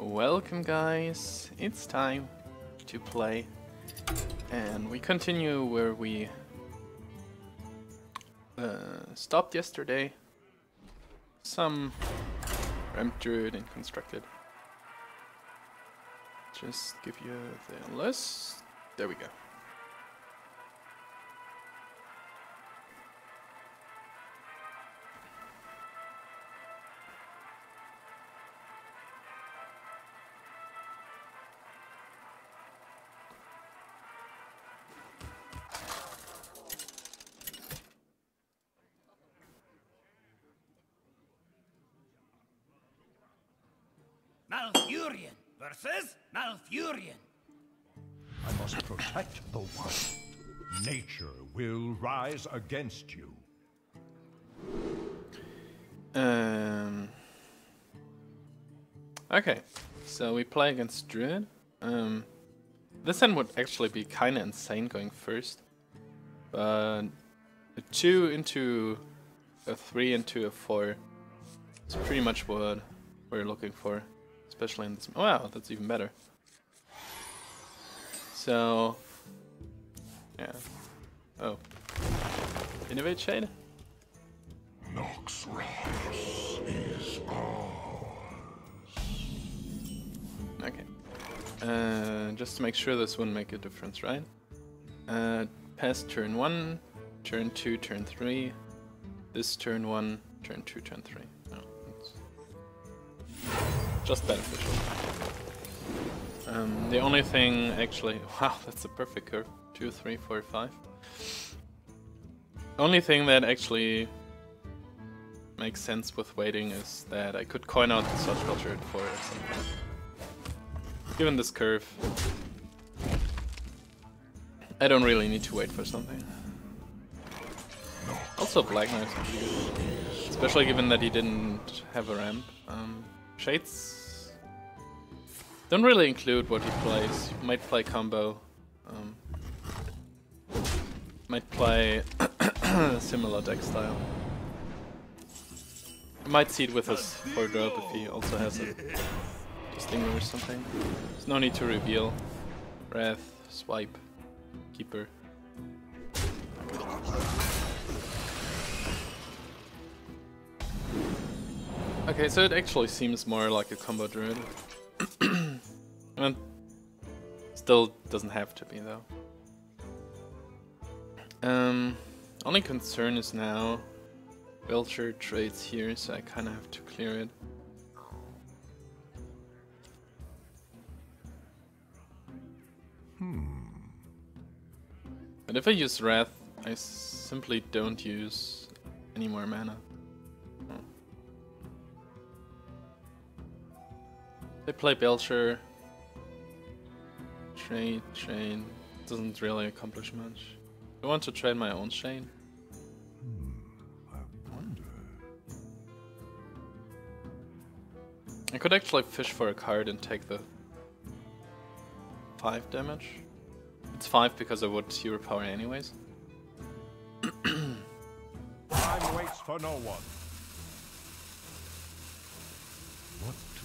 Welcome guys, it's time to play, and we continue where we stopped yesterday. Some ramp Druid and constructed. Just give you the list. There we go. Malfurion versus Malfurion. I must protect the one. Nature will rise against you. Okay, so we play against Druid. This hand would actually be kinda insane going first. But a 2 into a 3 into a 4 is pretty much what we're looking for. Especially in this. Wow, that's even better. So, yeah. Oh, Innovate Shade. Nox Rise is ours. Okay. Just to make sure this wouldn't make a difference, right? Pass turn 1, turn 2, turn 3. This turn 1, turn 2, turn 3. No, it's just beneficial. The only thing actually, wow, that's a perfect curve. 2, 3, 4, 5. Only thing that actually makes sense with waiting is that I could coin out the Sludge Culture at 4 at some point. Given this curve, I don't really need to wait for something. Also, Black Knight's pretty good, especially given that he didn't have a ramp. Shades don't really include what he plays. He might play combo. Might play a similar deck style. I might seed with his 4-drop if he also has a Stinger or something. There's no need to reveal. Wrath, Swipe, Keeper. Okay, so it actually seems more like a combo Druid. And still doesn't have to be though. Only concern is now Belcher trades here, so I kinda have to clear it. But if I use Wrath, I simply don't use any more mana. They play Belcher. Trade. Doesn't really accomplish much. I want to trade my own Shane. I wonder. I could actually fish for a card and take the 5 damage. It's 5 because I would hero power anyways. Time waits for no one. What to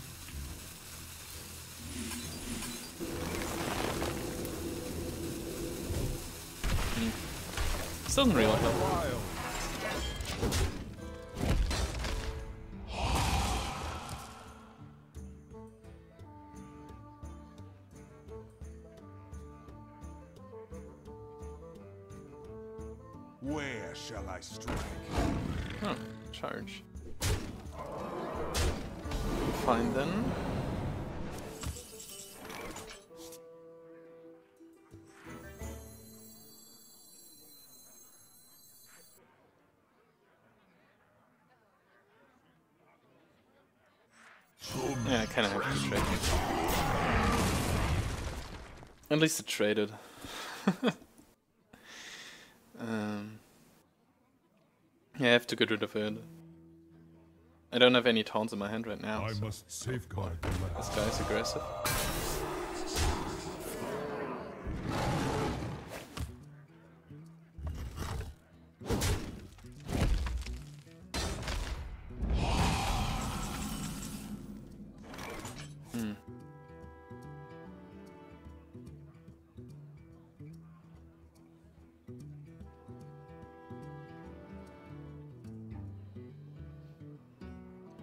This doesn't really help. Wild. Where shall I strike? Huh, charge. Fine then. Yeah, I kinda have to trade. At least it traded. Yeah, I have to get rid of it. I don't have any taunts in my hand right now. I So must safeguard the land. this guy's aggressive.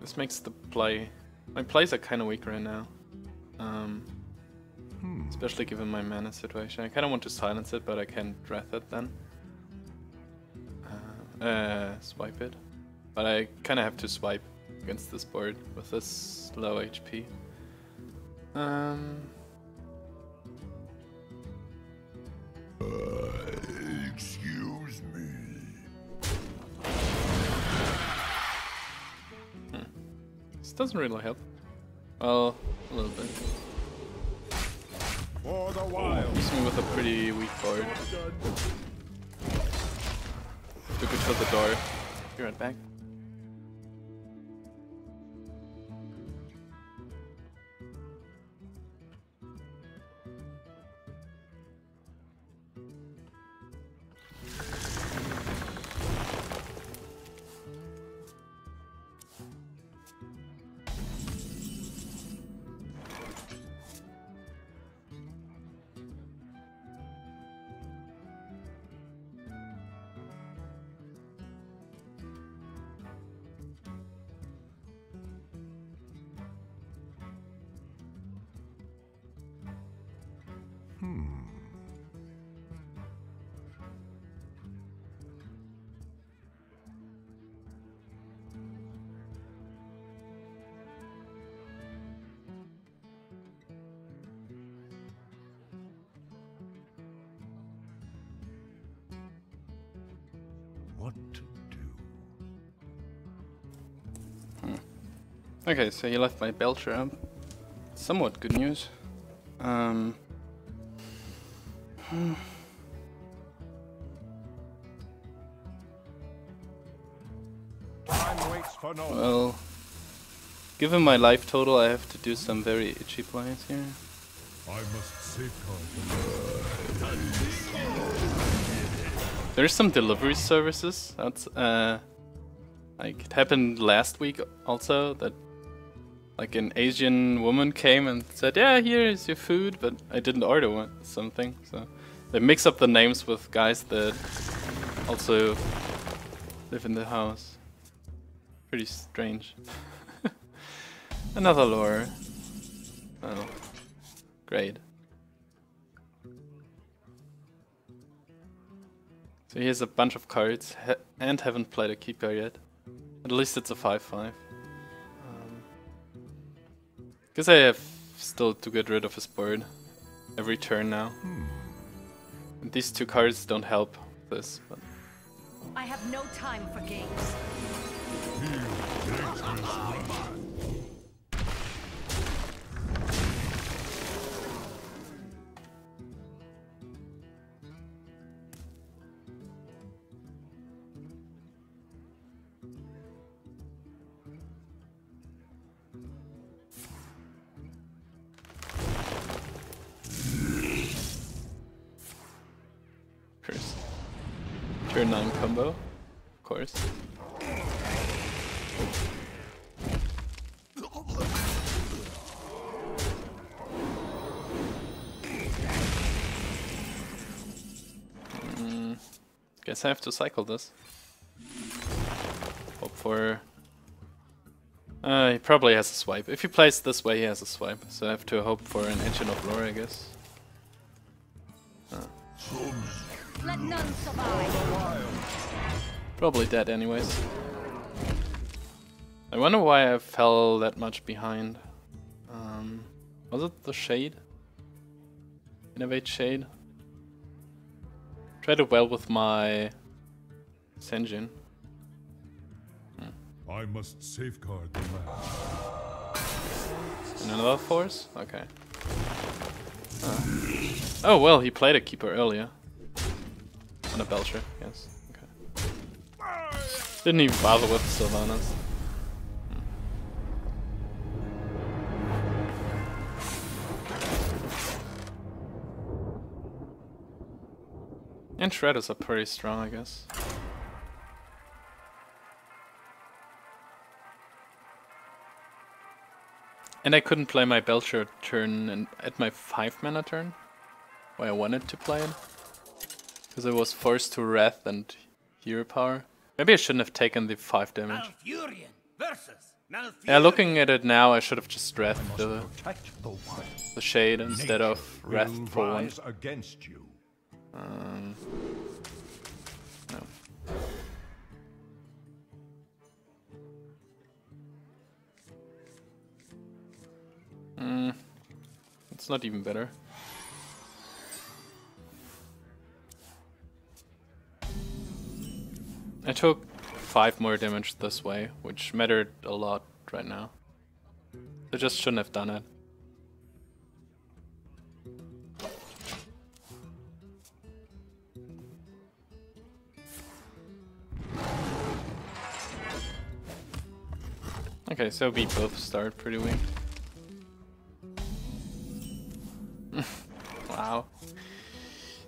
This makes the play... My plays are kind of weak right now. Especially given my mana situation. I kind of want to silence it, but I can't wrath it then. Swipe it. But I kind of have to swipe against this board with this low HP. Excuse me. This doesn't really help. Well, a little bit. For the wild. Leaves me with a pretty weak board. Took it to the door. Be right back. What to do? Okay, so he left my Belcher up. Somewhat good news. Time waits for no one. Well, given my life total, I have to do some very itchy plays here. I must safeguard There's some delivery services. That's like it happened last week also that like an Asian woman came and said, "Yeah, here is your food," but I didn't order something. So they mix up the names with guys that also live in the house. Pretty strange. Another lore. Oh, great. So here's a bunch of cards, and haven't played a keeper yet. At least it's a 5/5. Guess I have still to get rid of his board every turn now. And these two cards don't help this. But I have no time for games. first turn 9 combo, of course. Guess I have to cycle this. Hope for... he probably has a swipe. If he plays this way, he has a swipe. So I have to hope for an Engine of Lore, I guess. Let none survive. Probably dead anyways. I wonder why I fell that much behind. Was it the Shade? Innovate Shade? Tried it well with my Senjin. I must safeguard the land. And another force? Okay. Oh well, he played a keeper earlier. On a Belcher, yes. Okay. Didn't even bother with Sylvanas. And Shredders are pretty strong, I guess. And I couldn't play my Belcher turn at my 5 mana turn, where I wanted to play it. Because I was forced to Wrath and Hero Power. Maybe I shouldn't have taken the 5 damage. Malfurion versus Yeah, looking at it now, I should have just I Wrath must protect the wild. the Shade instead of Nature Wrath will for one. rise against you. No. It's not even better. I took 5 more damage this way, which mattered a lot right now. I just shouldn't have done it. Okay, so we both start pretty weak. Wow.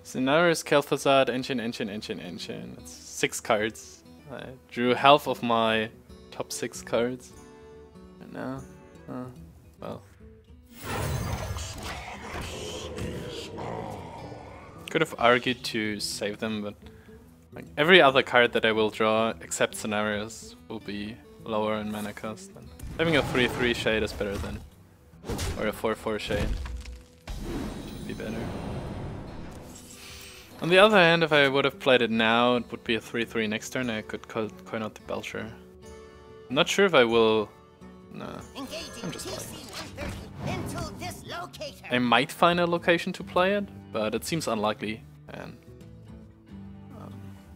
Scenarios, Kel'Thuzad, Engine. It's 6 cards. I drew half of my top 6 cards. And now, well. Could have argued to save them, but like every other card that I will draw, except Scenarios, will be lower in mana cost. And having a 3/3 Shade is better than, or a 4/4 Shade. Should be better. On the other hand, if I would have played it now, it would be a 3/3 next turn. I could coin out the Belcher. I'm not sure if I will. Nah, I'm just playing. I might find a location to play it, but it seems unlikely, and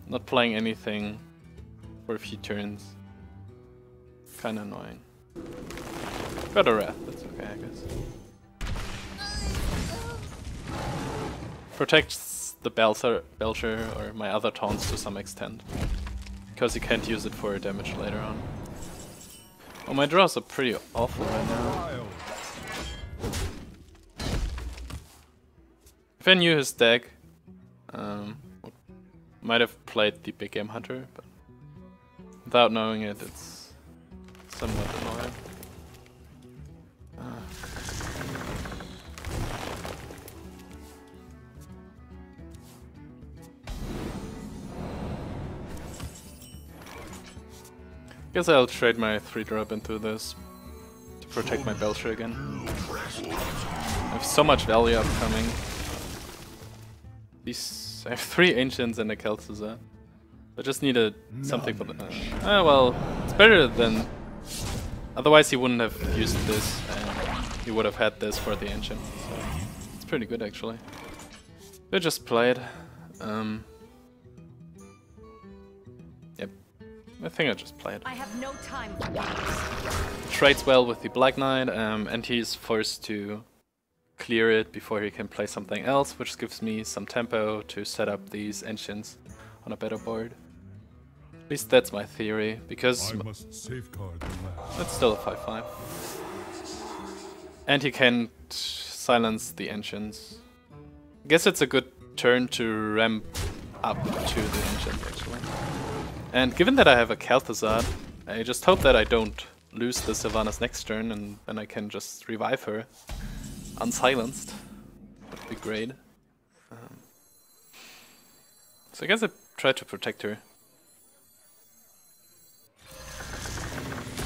not playing anything for a few turns. Kinda annoying. Got a Wrath, that's okay, I guess. Protects the Belcher or my other taunts to some extent, because you can't use it for damage later on. Oh, my draws are pretty awful right now. If I knew his deck, might have played the Big Game Hunter, but without knowing it, it's somewhat annoying. Guess I'll trade my 3-drop into this to protect my Belcher again. I have so much value upcoming. I have 3 Ancients and a Kel'Thuzad. I just needed something for the... well, it's better than... Otherwise he wouldn't have used this, and he would have had this for the Ancient. So it's pretty good actually. I just played. Yep. I think I just played. I have no time for games. Trades well with the Black Knight, and he's forced to clear it before he can play something else, which gives me some tempo to set up these Ancients on a better board. At least that's my theory, because I must safeguard the land. it's still a 5/5. And he can't silence the Ancients. I guess it's a good turn to ramp up to the Ancient actually. And given that I have a Kel'Thuzad, I just hope that I don't lose the Sylvanas next turn, and then I can just revive her unsilenced. Would be great. So I guess I try to protect her.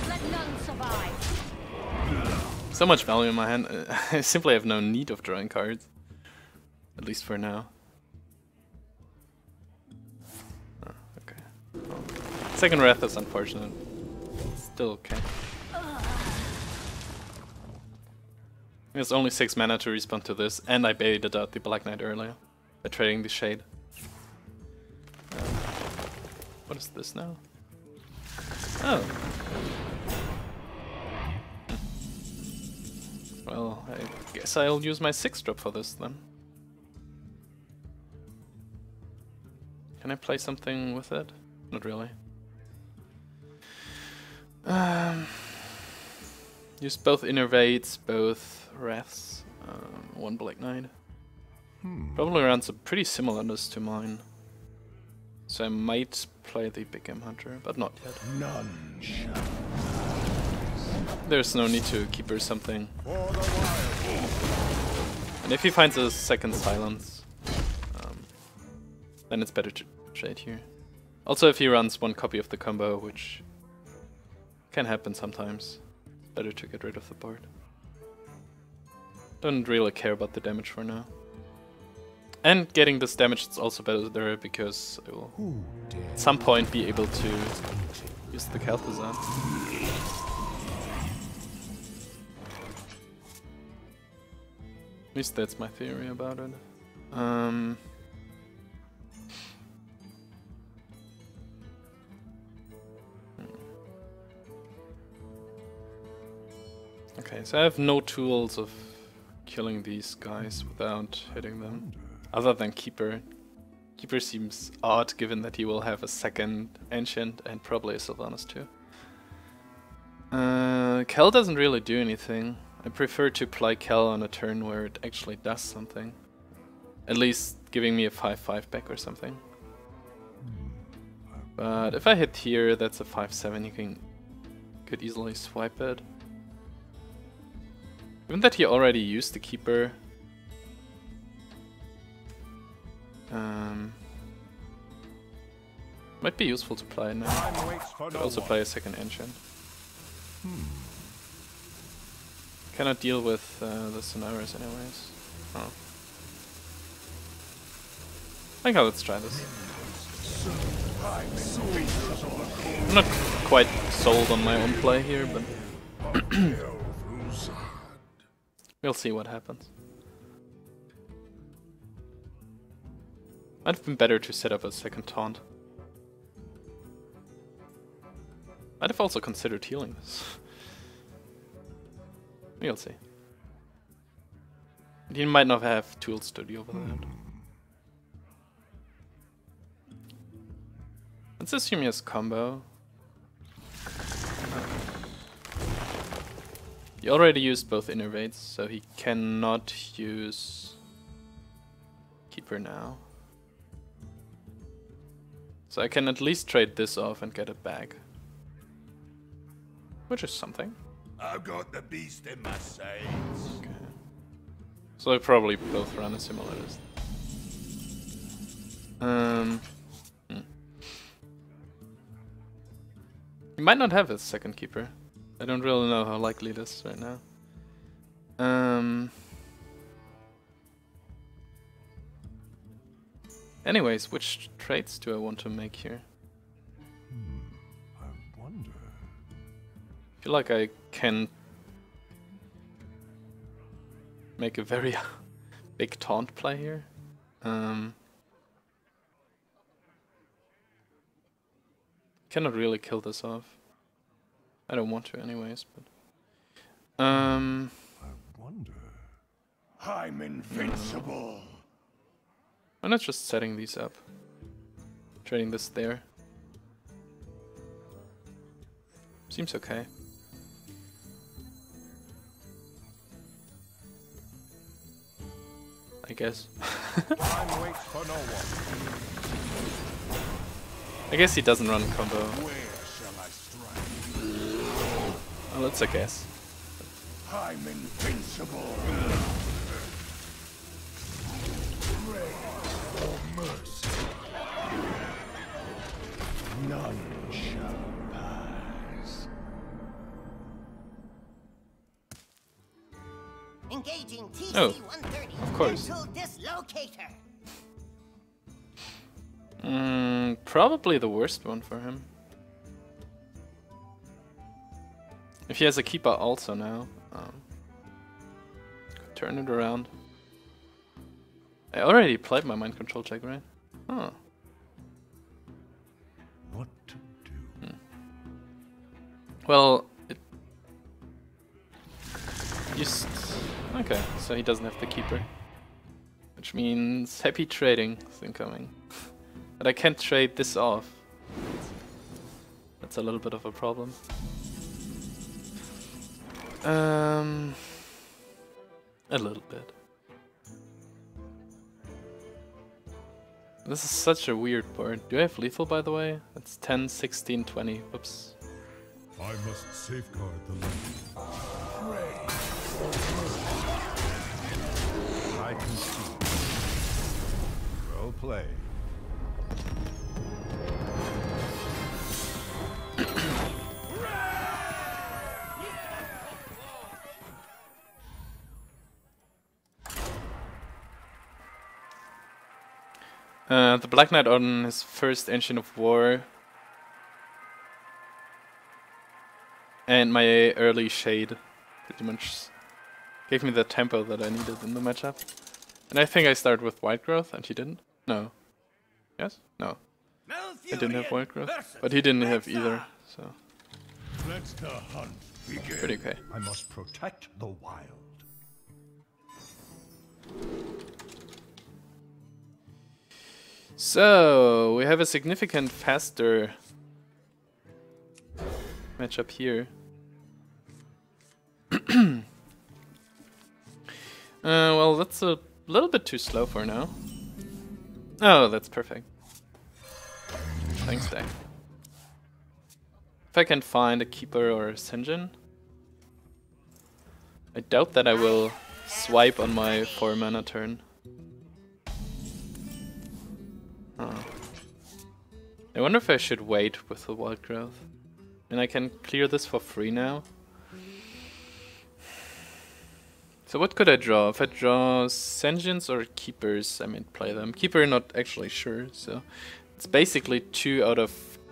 Let none survive. So much value in my hand. I simply have no need of drawing cards. At least for now. Oh, okay. Well, second Wrath is unfortunate. Still okay. There's only 6 mana to respond to this, and I baited out the Black Knight earlier by trading the Shade. What is this now? Oh. Well, I guess I'll use my 6-drop for this then. Can I play something with it? Not really. Use both Innervates, both Wraths, 1 Black Knight. Probably runs a pretty similar list to mine. So I might play the Big Game Hunter, but not yet. None shall. There's no need to keep her something. And if he finds a second silence, then it's better to trade here. Also if he runs 1 copy of the combo, which Can happen sometimes. Better to get rid of the board. Don't really care about the damage for now. And getting this damage is also better because I will at some point be able to use the Kel'Thuzad. At least that's my theory about it. Okay, so I have no tools of killing these guys without hitting them. Other than Keeper. Keeper seems odd given that he will have a second Ancient and probably a Sylvanas too. Kel doesn't really do anything. I prefer to play Kel on a turn where it actually does something. At least giving me a 5-5 back or something. But if I hit here, that's a 5-7, you could easily swipe it. Given that he already used the Keeper, might be useful to play now. Could also play a second Ancient. Cannot deal with the Sonaris anyways. Oh. I think let's try this. I'm not quite sold on my own play here, but we'll see what happens. Might have been better to set up a second taunt. I'd have also considered healing this. We'll see. He might not have tools to deal with that. Let's assume he has combo. He already used both innervates, so he cannot use Keeper now. So I can at least trade this off and get it back. Which is something. I've got the beast in my sights. Okay. So they probably both run a similar list. He might not have a second Keeper. I don't really know how likely it is right now. Anyways, which trades do I want to make here? I wonder. I feel like I can make a very big taunt play here. Cannot really kill this off. I don't want to anyways, but I wonder. I'm invincible. I'm not just setting these up. Trading this there. Seems okay. I guess. Time waits for no one. I guess he doesn't run combo. Where shall I strike? Oh, that's a guess. I'm invincible. Pray for mercy. None shall pass. Engaging Oh, TC-130 of course. mental dislocator. Probably the worst one for him. If he has a Keeper also now, turn it around. I already played my mind control check, right? Oh. What to do? Well, it used. Okay, so he doesn't have the Keeper, which means happy trading is incoming. But I can't trade this off. That's a little bit of a problem. A little bit. This is such a weird board. Do I have lethal, by the way? It's 10, 16, 20. Whoops. I must safeguard the land. I can see. Well played. The Black Knight on his first Engine of War. And my early Shade pretty much gave me the tempo that I needed in the matchup. And I think I started with White Growth and he didn't. No. Yes? No. I didn't have White Growth. But he didn't have either, so. Let the hunt begin. Pretty okay. I must protect the wild. So, we have a significant faster matchup here. Well, that's a little bit too slow for now. Oh, that's perfect. Thanks, Deck. If I can find a Keeper or a Sinjin. I doubt that I will swipe on my 4 mana turn. Oh. I wonder if I should wait with the Wild Growth. And I can clear this for free now. So what could I draw? If I draw Senjins or Keepers, I might play them. Keeper, not actually sure, so it's basically 2 out of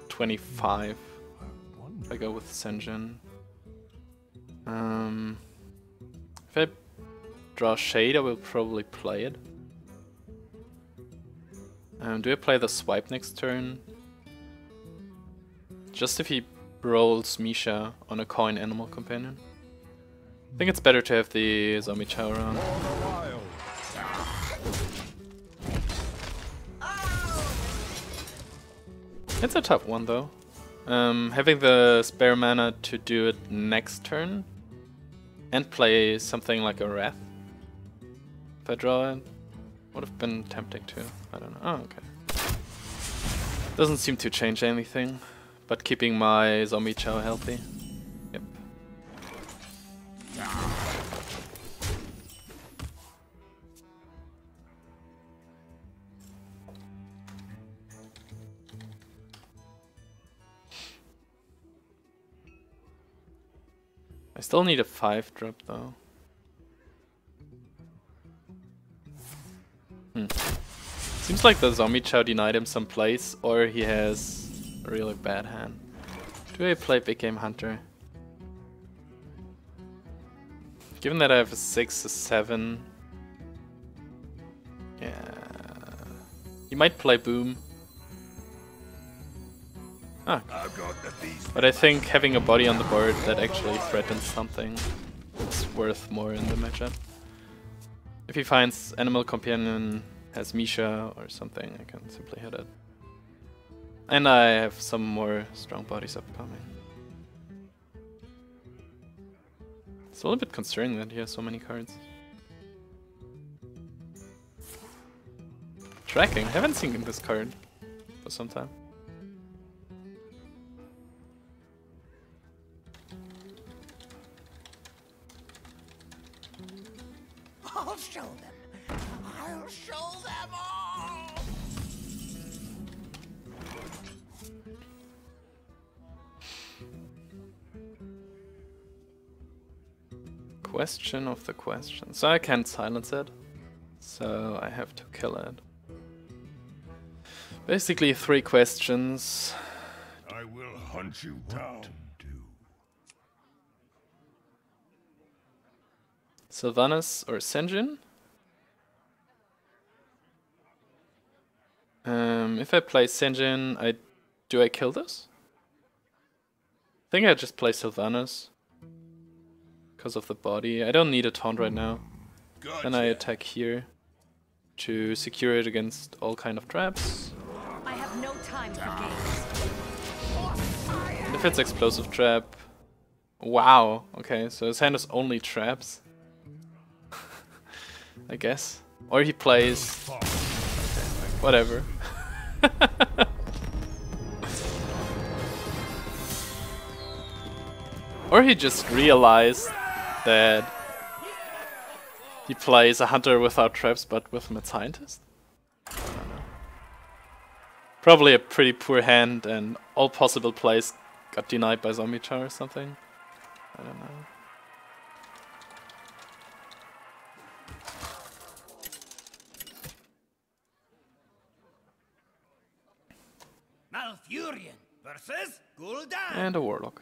25 if I go with Senjin. If I draw Shade, I will probably play it. Do I play the Swipe next turn? Just if he rolls Misha on a coin Animal Companion. I think it's better to have the Zombie Chow around. It's a tough one though. Having the spare mana to do it next turn and play something like a Wrath. If I draw it, would have been tempting too. I don't know. Oh, okay. Doesn't seem to change anything, but keeping my Zombie Chow healthy. Yep. I still need a 5-drop though. Seems like the Zombie Chow denied him some plays, or he has a really bad hand. Do I play Big Game Hunter? Given that I have a 6, a 7... Yeah... He might play Boom. Ah. But I think having a body on the board that actually threatens something is worth more in the matchup. If he finds Animal Companion has Misha or something, I can simply hit it. And I have some more strong bodies upcoming. It's a little bit concerning that he has so many cards. Tracking, I haven't seen this card for some time. I'll show them. I'll show them all. Question of the question. So I can't silence it. So I have to kill it. Basically 3 questions. I will hunt you down. Sylvanas or Senjin? If I play Senjin, do I kill this? I think I just play Sylvanas. Because of the body. I don't need a taunt right now. Then I attack here to secure it against all kind of traps. I have no time for games. And if it's explosive trap... Wow, okay, so his hand is only traps. I guess. Or he plays... Okay, whatever. Or he just realized that he plays a hunter without traps but with Mad Scientist? I don't know. Probably a pretty poor hand and all possible plays got denied by Zombie Chow or something. I don't know. Malfurion versus Gul'dan. And a Warlock.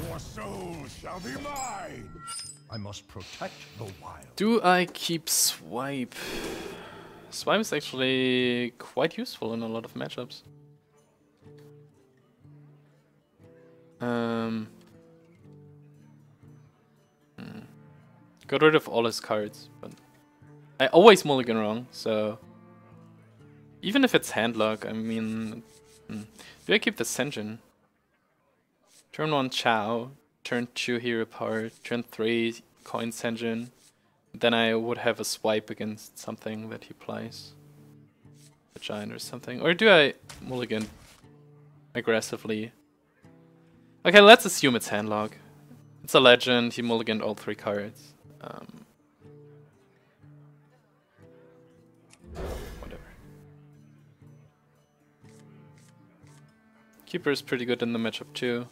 Your soul shall be mine. I must protect the wild. Do I keep Swipe? Swipe is actually quite useful in a lot of matchups. Got rid of all his cards, but I always mulligan wrong, so even if it's handlock, I mean, do I keep the Senjin? Turn 1 Chow, turn 2 Hero Power, turn 3 Coin Senjin. Then I would have a swipe against something that he plays, a giant or something. Or do I mulligan aggressively? Okay, let's assume it's handlock. It's a legend. He mulliganed all 3 cards. Whatever. Keeper is pretty good in the matchup too.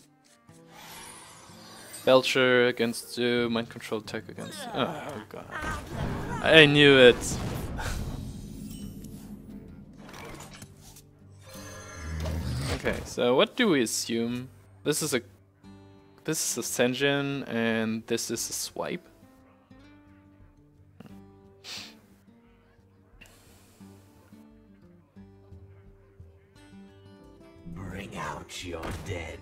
Belcher against Zoo, Mind Control Tech against... Oh god. I knew it! Okay, so what do we assume? This is a Senjin and this is a Swipe. Bring out your dead.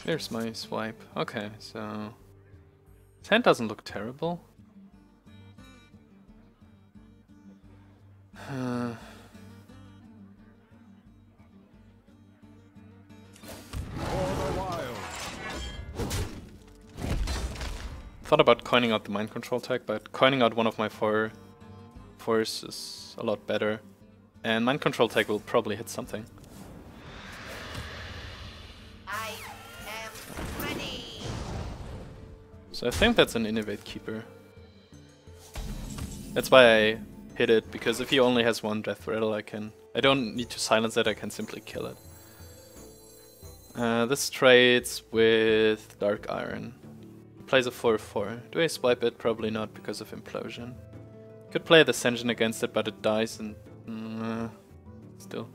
There's my Swipe. Okay, so... His hand doesn't look terrible. Thought about coining out the Mind Control tag, but coining out one of my 4 is a lot better. And Mind Control tag will probably hit something. I am ready. So I think that's an Innovate Keeper. That's why I hit it, because if he only has 1 Death Rattle, I don't need to silence it, I can simply kill it. This trades with Dark Iron. Plays a 4/4. Do I swipe it? Probably not, because of Implosion. Could play the Senjin against it, but it dies and... still.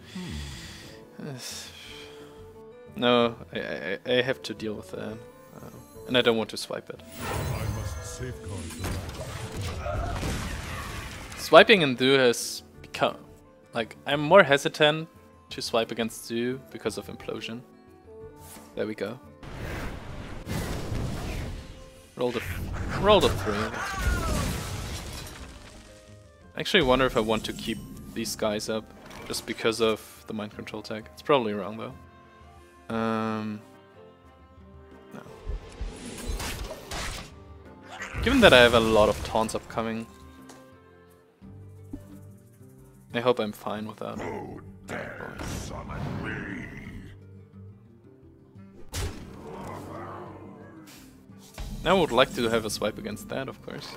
No, I have to deal with that. And I don't want to swipe it. I must safeguard the land. Swiping in Zoo has become... Like, I'm more hesitant to swipe against Zoo because of Implosion. There we go. Rolled a 3. I actually wonder if I want to keep these guys up just because of the Mind Control tag. It's probably wrong though. No. Given that I have a lot of taunts upcoming, I hope I'm fine with that. Who dare summon me? I would like to have a swipe against that, of course.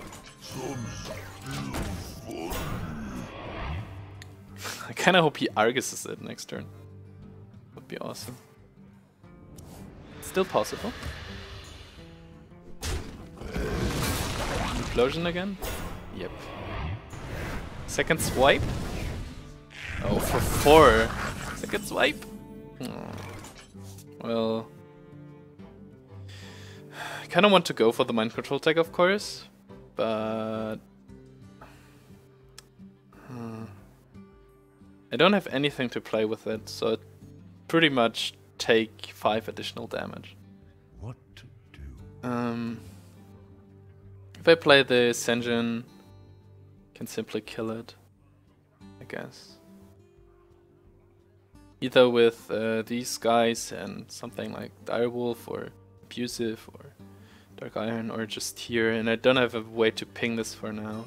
I kinda hope he Arguses it next turn. Would be awesome. Still possible. Implosion again? Yep. Second swipe? Oh, for 4. Second swipe? Well... I kinda want to go for the Mind Control tag, of course, but... I don't have anything to play with it, so it pretty much take 5 additional damage. What to do? If I play the Senjin, can simply kill it, I guess. Either with these guys and something like Direwolf or Abusive or Dark Iron, or just here, and I don't have a way to ping this for now.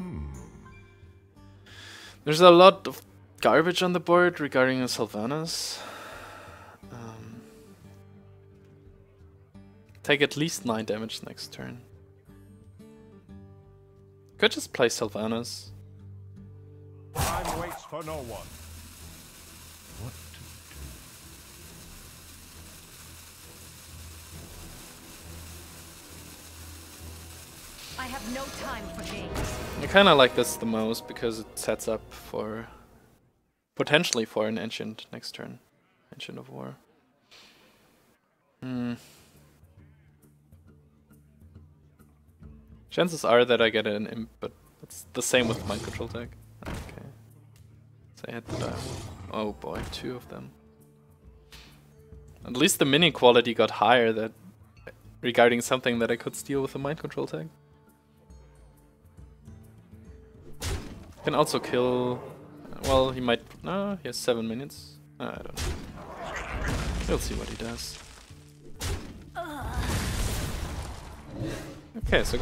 There's a lot of garbage on the board regarding a Sylvanas. Take at least 9 damage next turn. Could just play Sylvanas. Time waits for no one. What to do? I have no time for games. I kind of like this the most because it sets up for potentially for an Ancient next turn. Ancient of War. Chances are that I get an imp, but it's the same with Mind Control tag. Okay. So I had to die. Oh boy, 2 of them. At least the mini quality got higher that regarding something that I could steal with the Mind Control tag. Can also kill. Well, he might. No, he has 7 minutes. I don't know. We'll see what he does. Okay, so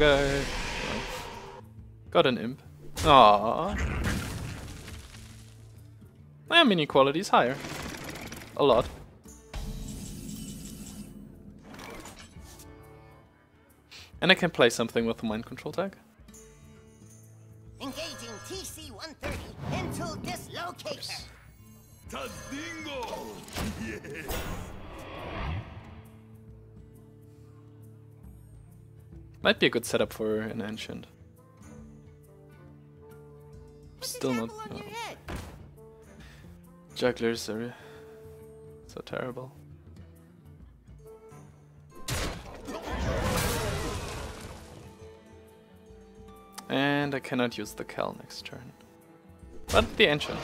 got an imp. Aww. My mini quality is higher. A lot. And I can play something with the Mind Control tag. Engaging TC-130 into dislocator. Tadingo! Yes! Might be a good setup for an Ancient. Still not. No. Jugglers are so terrible. And I cannot use the Cal next turn. But the Ancient.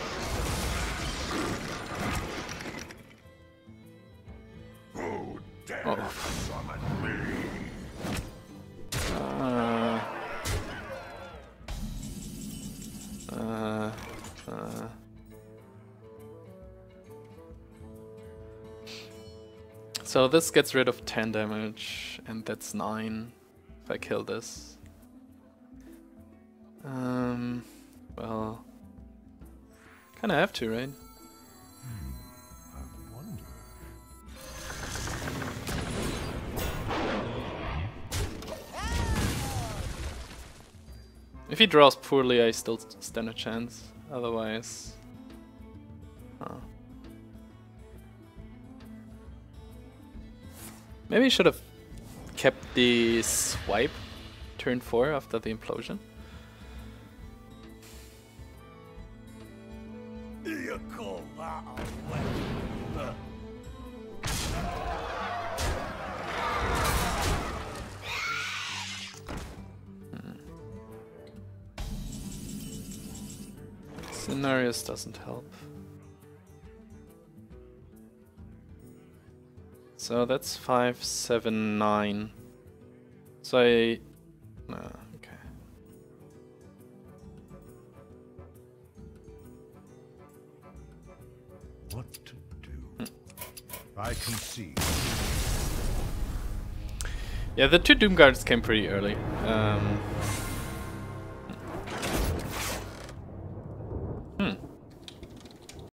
Oh. So this gets rid of 10 damage, and that's 9 if I kill this. Well, kinda have to, right? I wonder. If he draws poorly, I still stand a chance. Otherwise, maybe I should have kept the swipe turn 4 after the implosion. You call that a weapon? Scenarios doesn't help. So that's 5, 7, 9. So I... No, okay. What to do? I concede. Yeah, the 2 Doom Guards came pretty early.